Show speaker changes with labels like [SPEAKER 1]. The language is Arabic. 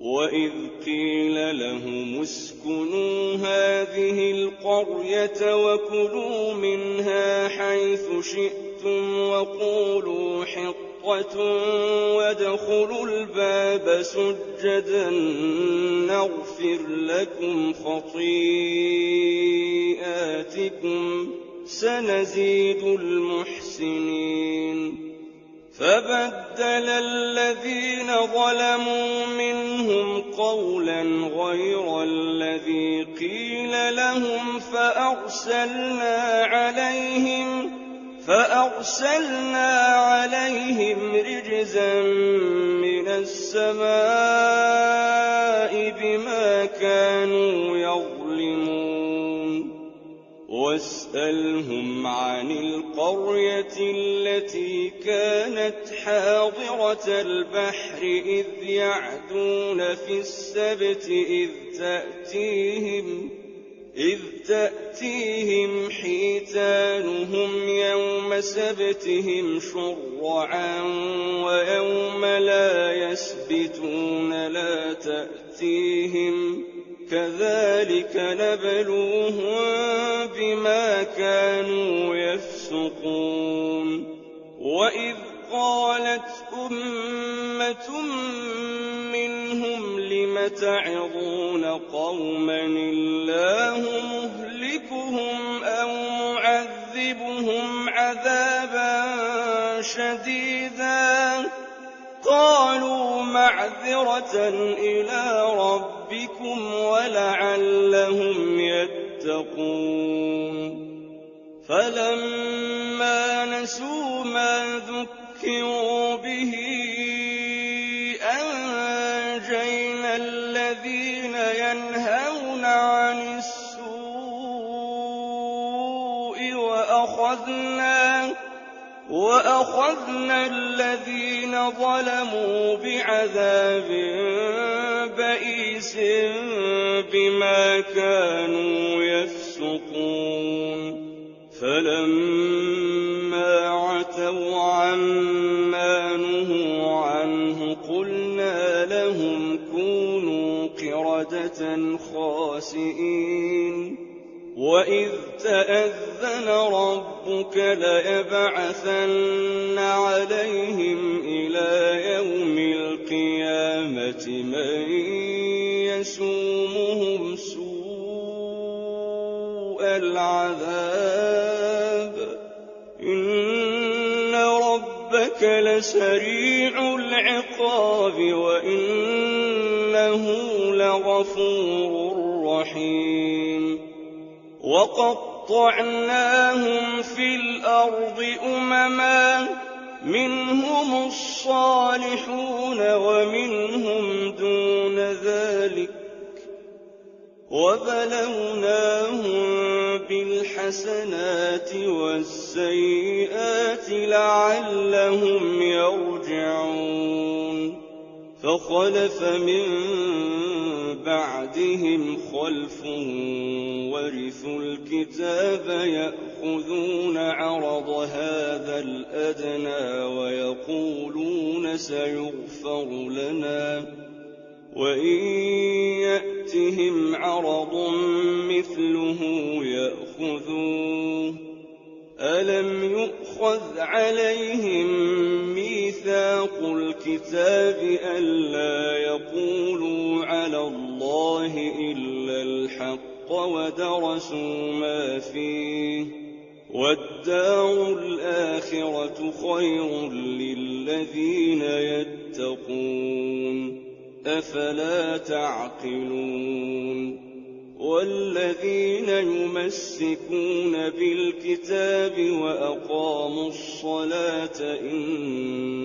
[SPEAKER 1] وإذ قيل لهم اسكنوا هذه القرية وكلوا منها حيث شئتم وقولوا حطة وادخلوا الباب سجدا نغفر لكم خطيئاتكم سنزيد المحسنين فبدل الذين ظلموا منهم قولا غير الذي قيل لهم فأرسلنا عليهم رجزا من السماء بما كانوا يظلمون واسألهم عن القرية التي كانت حاضرة البحر إذ يعدون في السبت إذ تأتيهم حيتانهم يوم سبتهم شرعا ويوم لا يسبتون لا تأتيهم كذلك نبلوهم بما كانوا يفسقون وإذ قالت أمة منهم لم تعظون قوما الله مهلكهم أو معذبهم عذابا شديدا قالوا معذرة إلى ربكم ولعلهم يتقون فلما نسوا ما ذكروا به أنجينا الذين ينهون عن السوء وأخذنا الذين ظلموا بعذاب بئيس بما كانوا يفسقون فلما عتوا عما نهوا عنه قلنا لهم كونوا قردة خاسئين وإذ تأذن ربك ليبعثن عليهم إلى يوم القيامة من يسومهم سوء العذاب إن ربك لسريع العقاب وإنه لغفور رحيم وقطعناهم في الأرض أمما منهم الصالحون ومنهم دون ذلك وبلوناهم بالحسنات والسيئات لعلهم يرجعون فخلف من بعدهم خلف ورثوا الكتاب يأخذون عرض هذا الأدنى ويقولون سيغفر لنا وإن يأتهم عرض مثله يأخذوه ألم يؤخذ عليهم ميثاق الكتاب ألا يقولوا على الله إلا الحق ودرسوا ما فيه والدار الآخرة خير للذين يتقون أفلا تعقلون والذين يمسكون بالكتاب وأقاموا الصلاة إن